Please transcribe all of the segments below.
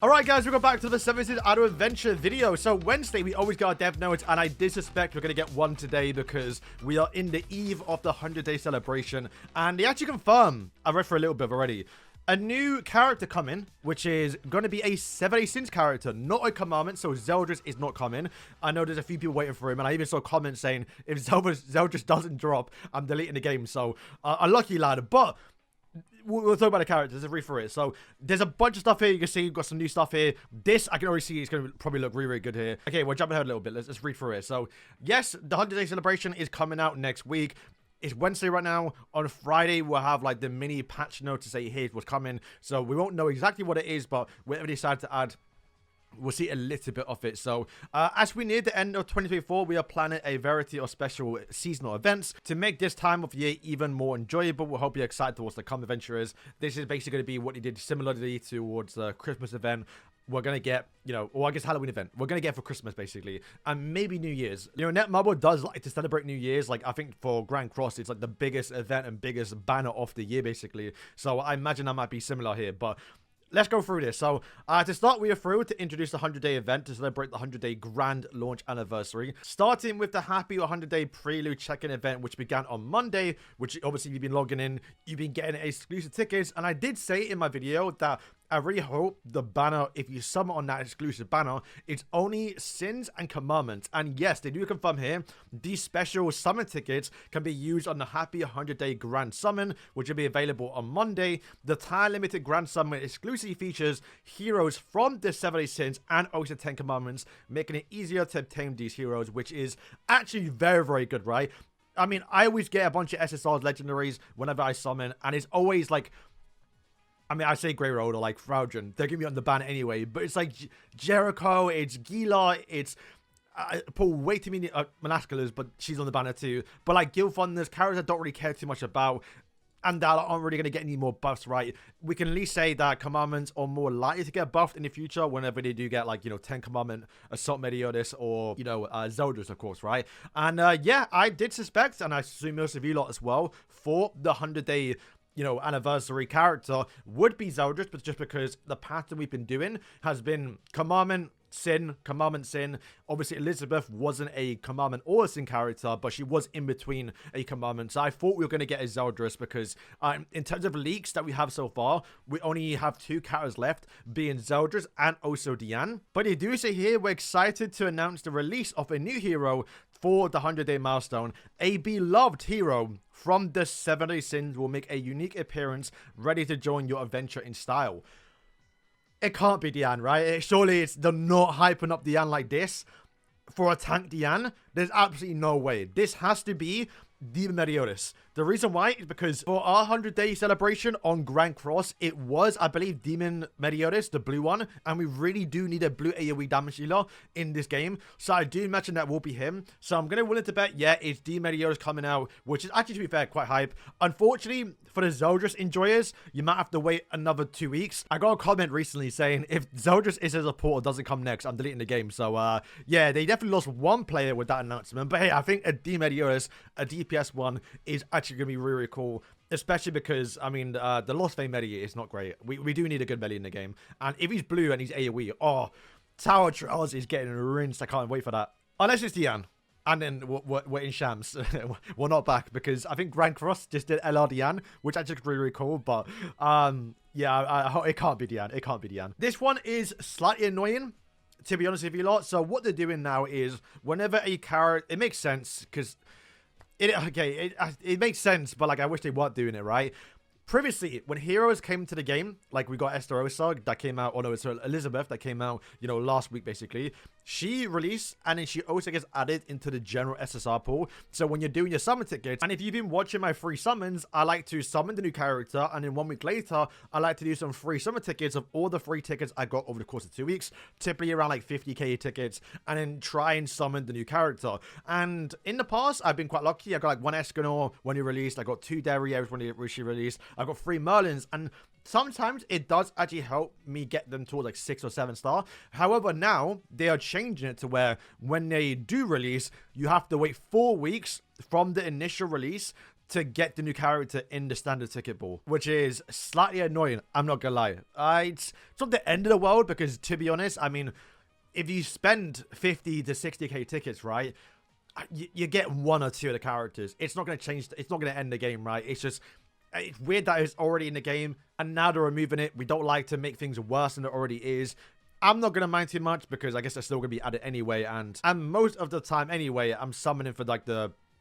Alright guys, we go back to the 7th Auto Adventure video. So Wednesday, we always get our dev notes, and I did suspect we're going to get one today because we are in the eve of the 100-day celebration. And they actually confirm, I read for a little bit already, a new character coming, which is going to be a 7-day Sins character, not a commandment. So Zeldris is not coming. I know there's a few people waiting for him, and I even saw comments saying, if Zeldris doesn't drop, I'm deleting the game. So, unlucky lad, but we'll talk about the characters. Let's read through it. So there's a bunch of stuff here. You can see we've got some new stuff here. This I can already see it's going to probably look really, really good here. Okay, we're jumping ahead a little bit. Let's read through it. So yes, the 100-day celebration is coming out next week. It's Wednesday right now. On Friday, we'll have like the mini patch note to say here's what's coming. So we won't know exactly what it is, but whatever they decide to add, we'll see a little bit of it. So as we near the end of 2024, we are planning a variety of special seasonal events to make this time of year even more enjoyable. We hope you're excited towards the come, adventurers. This is basically going to be what they did similarly towards the Christmas event. We're going to get, or I guess Halloween event. We're going to get for Christmas, basically. And maybe New Year's. Netmarble does like to celebrate New Year's. Like, I think for Grand Cross, it's like the biggest event and biggest banner of the year, basically. So I imagine that might be similar here. But let's go through this. So, to start, we are through to introduce the 100-day event to celebrate the 100-day grand launch anniversary. Starting with the Happy 100-day prelude check-in event, which began on Monday, which obviously you've been logging in, you've been getting exclusive tickets. And I did say in my video that I really hope the banner, if you summon on that exclusive banner, it's only Sins and Commandments. And yes, they do confirm here, these special summon tickets can be used on the Happy 100-day Grand Summon, which will be available on Monday. The time limited Grand Summon exclusively features heroes from the 7-day Sins and also 10 Commandments, making it easier to obtain these heroes, which is actually very, very good, right? I mean, I always get a bunch of SSRs, legendaries, whenever I summon, and it's always like, I mean, I say Grey Road or like Fraudron. They're going to be on the ban anyway. But it's like Jericho, it's Gila, it's Paul, way too many Monasculars, but she's on the banner too. But like Gilthunder's characters I don't really care too much about. And that aren't really going to get any more buffs, right? We can at least say that Commandments are more likely to get buffed in the future whenever they do get, like, 10 Commandment, Assault Meliodas, or, Zeldris, of course, right? And, yeah, I did suspect, and I assume most of you lot as well, for the 100-day anniversary character would be Zeldris, but just because the pattern we've been doing has been Commandment, Sin, Commandment, Sin. Obviously, Elizabeth wasn't a Commandment or a Sin character, but she was in between a Commandment. So I thought we were going to get a Zeldris because in terms of leaks that we have so far, we only have 2 characters left, being Zeldris and also Diane. But they do say here, we're excited to announce the release of a new hero for the 100-day milestone. A beloved hero from the 7-day Sins will make a unique appearance, ready to join your adventure in style. It can't be Diane, right? Surely they're not hyping up Diane like this for a tank Diane. There's absolutely no way. This has to be the MELIODAS. The reason why is because for our 100-day celebration on Grand Cross, it was, I believe, Demon MELIODAS, the blue one, and we really do need a blue AoE damage dealer in this game, so I do imagine that will be him. So I'm going to willing to bet, yeah, it's Demon MELIODAS coming out, which is actually, to be fair, quite hype. Unfortunately, for the Zeldris enjoyers, you might have to wait another 2 weeks. I got a comment recently saying, if Zeldris is as a portal doesn't come next, I'm deleting the game. So, yeah, they definitely lost one player with that announcement, but hey, I think a Demon MELIODAS, a DPS one, is actually going to be really, really cool, especially because, I mean, the Lost Vein melee is not great. We do need a good melee in the game, and if he's blue and he's AoE, oh, Tower Trials is getting rinsed. I can't wait for that. Unless it's Diane, and then we're in Shams. We're not back, because I think Grand Cross just did LR Diane, which actually is really, really cool, but, yeah, it can't be Diane. It can't be Diane. This one is slightly annoying, to be honest with you lot. So what they're doing now is, whenever a character, it makes sense, because it makes sense, but like I wish they weren't doing it, right? Previously, when heroes came to the game, like we got Esterosa that came out, or no, it's Elizabeth that came out, last week basically. She released, and then she also gets added into the general SSR pool. So when you're doing your summon tickets, and if you've been watching my free summons, I like to summon the new character, and then 1 week later, I like to do some free summon tickets of all the free tickets I got over the course of 2 weeks, typically around like 50k tickets, and then try and summon the new character. And in the past, I've been quite lucky. I got like 1 Escanor when he released, I got 2 Derriers when she released, I got 3 Merlins, and sometimes it does actually help me get them towards like 6 or 7 star. However, now they are changing it to where when they do release, you have to wait 4 weeks from the initial release to get the new character in the standard ticket pool, which is slightly annoying. I'm not gonna lie. It's not the end of the world because, to be honest, I mean, if you spend 50 to 60k tickets, right, you get one or two of the characters. It's not gonna change. It's not gonna end the game, right? It's just, it's weird that it's already in the game and now they're removing it. We don't like to make things worse than it already is. I'm not going to mind too much because I guess they're still going to be added anyway. And most of the time anyway, I'm summoning for like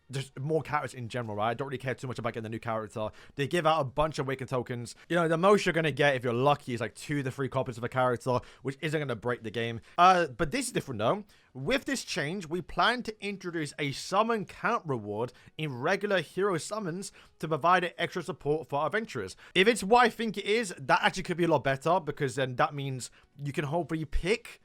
just more characters in general, right? I don't really care too much about getting the new character. They give out a bunch of Awaken tokens. You know, the most you're going to get if you're lucky is like 2 to 3 copies of a character, which isn't going to break the game. But this is different though. With this change, we plan to introduce a summon count reward in regular hero summons to provide extra support for our adventurers. If it's what I think it is, that actually could be a lot better because then that means you can hopefully pick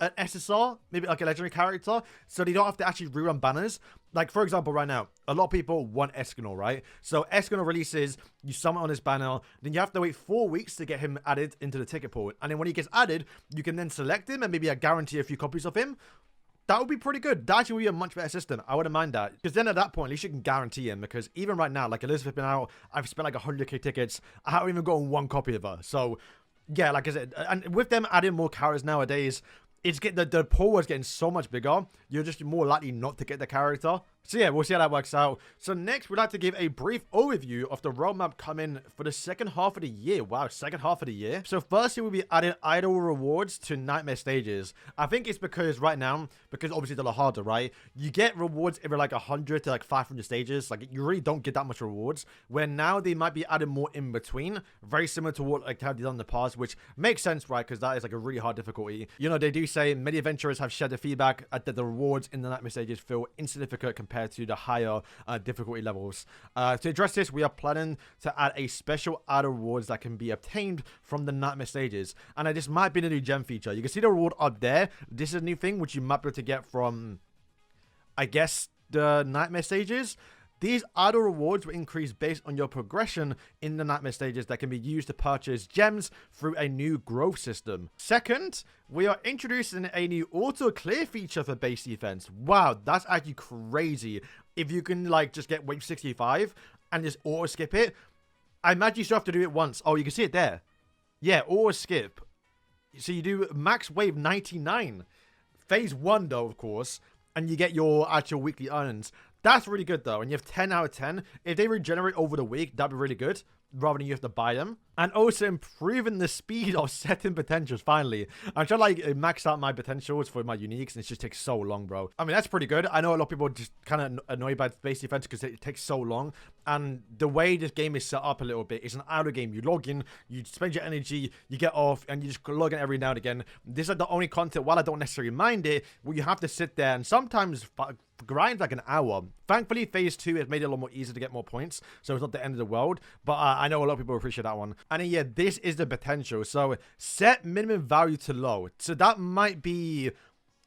an SSR, maybe like a legendary character, so they don't have to actually rerun banners. Like, for example, right now, a lot of people want Escanor, right? So Escanor releases, you summon on his banner, then you have to wait 4 weeks to get him added into the ticket pool. And then when he gets added, you can then select him and maybe guarantee a few copies of him. That would be pretty good. That actually would be a much better system. I wouldn't mind that. Because then at that point, at least you can guarantee him. Because even right now, like Elizabeth's been out, I've spent like 100k tickets. I haven't even gotten 1 copy of her. So, yeah, like I said, and with them adding more characters nowadays, it's the pool is getting so much bigger. You're just more likely not to get the character. So yeah, we'll see how that works out. So next, we'd like to give a brief overview of the roadmap coming for the second half of the year. Wow, second half of the year. So firstly, we'll be adding idol rewards to nightmare stages. I think it's because right now, because obviously they're a lot harder, right? You get rewards every like 100 to like 500 stages. Like you really don't get that much rewards. Where now they might be adding more in between. Very similar to what like how they've done in the past, which makes sense, right? Because that is like a really hard difficulty. You know, they do say many adventurers have shared the feedback that the rewards in the nightmare stages feel insignificant compared to the higher difficulty levels. To address this, we are planning to add a special idol rewards that can be obtained from the nightmare stages. And this might be the new gem feature. You can see the reward up there. This is a new thing which you might be able to get from, I guess, the nightmare stages. These idle rewards will increase based on your progression in the nightmare stages that can be used to purchase gems through a new growth system. Second, we are introducing a new auto clear feature for base defense. Wow, that's actually crazy. If you can like just get wave 65 and just auto skip it, I imagine you still have to do it once. Oh, you can see it there. Yeah, auto skip. So you do max wave 99. Phase 1 though, of course, and you get your actual weekly earnings. That's really good though, and you have 10 out of 10. If they regenerate over the week, that'd be really good, rather than you have to buy them. And also improving the speed of setting potentials, finally. I'm trying to like max out my potentials for my uniques, and it just takes so long, bro. I mean, that's pretty good. I know a lot of people are just kind of annoyed by base defense because it takes so long. And the way this game is set up a little bit, it's an idle game. You log in, you spend your energy, you get off, and you just log in every now and again. This is like the only content, while I don't necessarily mind it, where you have to sit there and sometimes grind like an hour. Thankfully, phase 2 has made it a lot more easy to get more points, so it's not the end of the world. But I know a lot of people appreciate that one. And yeah, this is the potential. So set minimum value to low. So that might be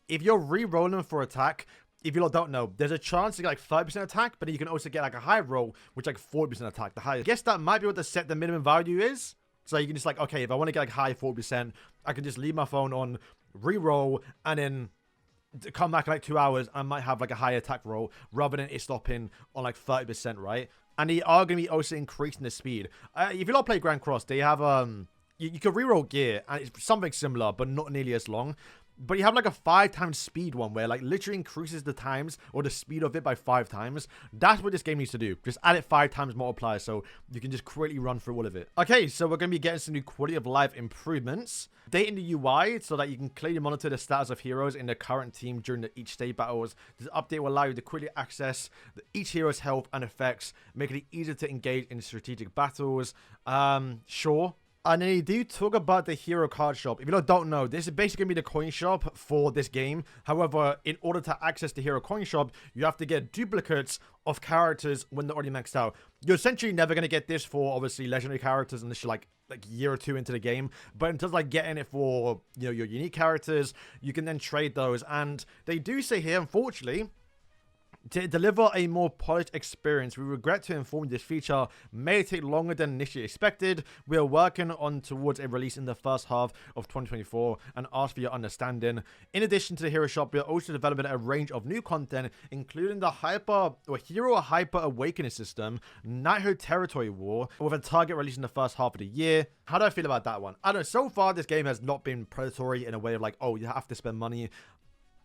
if you're re-rolling for attack. If you don't know, there's a chance to get like 5% attack, but then you can also get like a high roll, which like 40% attack. The highest. I guess that might be what the set the minimum value is. So you can just like, okay, if I want to get like high 40%, I can just leave my phone on, re-roll, and then come back in like 2 hours. I might have like a high attack roll rather than it stopping on like 30%, right? And they are going to be also increasing the speed. If you don't play Grand Cross, they have you can reroll gear, and it's something similar, but not nearly as long. But you have like a 5 times speed one where like literally increases the times or the speed of it by 5 times. That's what this game needs to do. Just add it 5 times multiplier so you can just quickly run through all of it. Okay, so we're going to be getting some new quality of life improvements. Updating the UI so that you can clearly monitor the status of heroes in the current team during each stage battles. This update will allow you to quickly access each hero's health and effects, making it easier to engage in strategic battles. Sure. And then they do talk about the hero card shop. If you don't know, this is basically going to be the coin shop for this game. However, in order to access the hero coin shop, you have to get duplicates of characters when they're already maxed out. You're essentially never going to get this for, obviously, legendary characters unless you're like a year or 2 into the game. But in terms of like getting it for, you know, your unique characters, you can then trade those. And they do say here, unfortunately, To deliver a more polished experience, we regret to inform you this feature may take longer than initially expected. We are working on towards a release in the first half of 2024 and ask for your understanding. In addition to the Hero Shop, we are also developing a range of new content, including the Hero Hyper Awakening system, Knighthood Territory War, with a target release in the first half of the year. How do I feel about that one? I don't know. So far, this game has not been predatory in a way of like, oh, you have to spend money.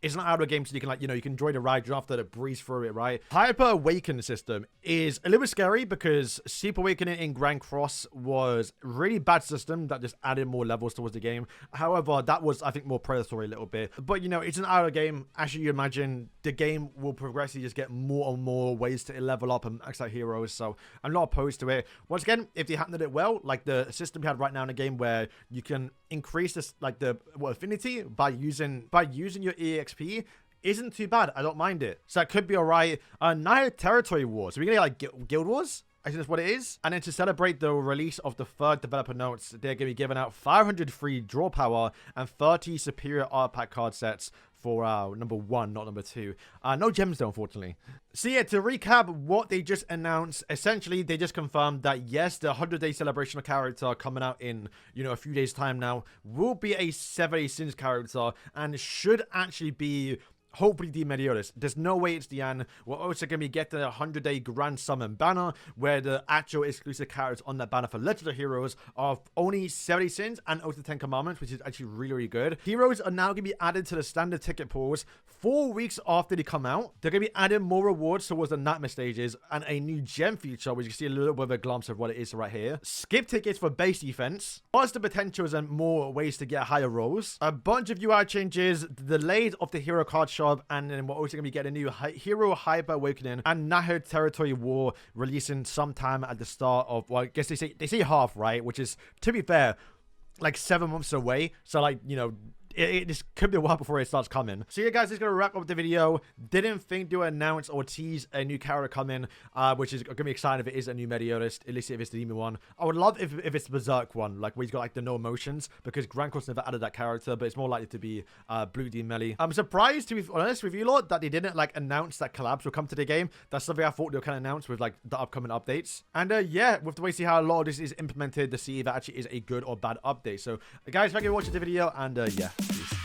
It's not out of a game, so you can, like, you know, you can enjoy the ride. You don't have to breeze through it, right? Hyper Awakening system is a little bit scary because Super Awakening in Grand Cross was a really bad system that just added more levels towards the game. However, that was, I think, more predatory a little bit. But, you know, it's an out of game. As you imagine, the game will progressively just get more and more ways to level up and max out heroes. So I'm not opposed to it. Once again, if they handled it well, like the system we had right now in the game where you can increase this, like the affinity by using your EXP isn't too bad. I don't mind it. So that could be alright. Knighthood Territory Wars. So we're gonna get like Guild Wars. I think that's what it is. And then to celebrate the release of the third developer notes, they're going to be giving out 500 free draw power and 30 superior art pack card sets for number 1, not number 2. No gems though, unfortunately. So yeah, to recap what they just announced, essentially they just confirmed that yes, the 100-day celebration character coming out in, you know, a few days time now will be a 7-day Sins character and should actually be hopefully the MELIODAS. There's no way it's the ANNI. We're also going to be getting a 100-day Grand Summon banner where the actual exclusive characters on that banner for legendary heroes are only 70 Sins and also 10 Commandments, which is actually really, really good. Heroes are now going to be added to the standard ticket pools 4 weeks after they come out. They're going to be adding more rewards towards the Nightmare stages and a new gem feature, which you can see a little bit of a glimpse of what it is right here. Skip tickets for base defense. Plus the potentials and more ways to get higher rolls. A bunch of UI changes, delayed of the hero card shop, and then we're also going to be getting a new Hero Hyper Awakening and Knighthood Territory War releasing sometime at the start of, well, I guess they say half, right? Which is, to be fair, like 7 months away. So, like, you know, it just could be a while before it starts coming. So yeah, guys, this is going to wrap up the video. Didn't think to announce or tease a new character coming, which is going to be exciting if it is a new MELIODAS, at least if it's the demon one. I would love if it's the Berserk one, like where he's got like the no emotions, because Grand Cross never added that character, but it's more likely to be Blue Demon Melee. I'm surprised, to be honest with you lot, that they didn't like announce that collabs will come to the game. That's something I thought they were kind of announce with like the upcoming updates. And yeah, with the way to see how a lot of this is implemented to see if it actually is a good or bad update. So guys, thank you for watching the video, and yeah, peace.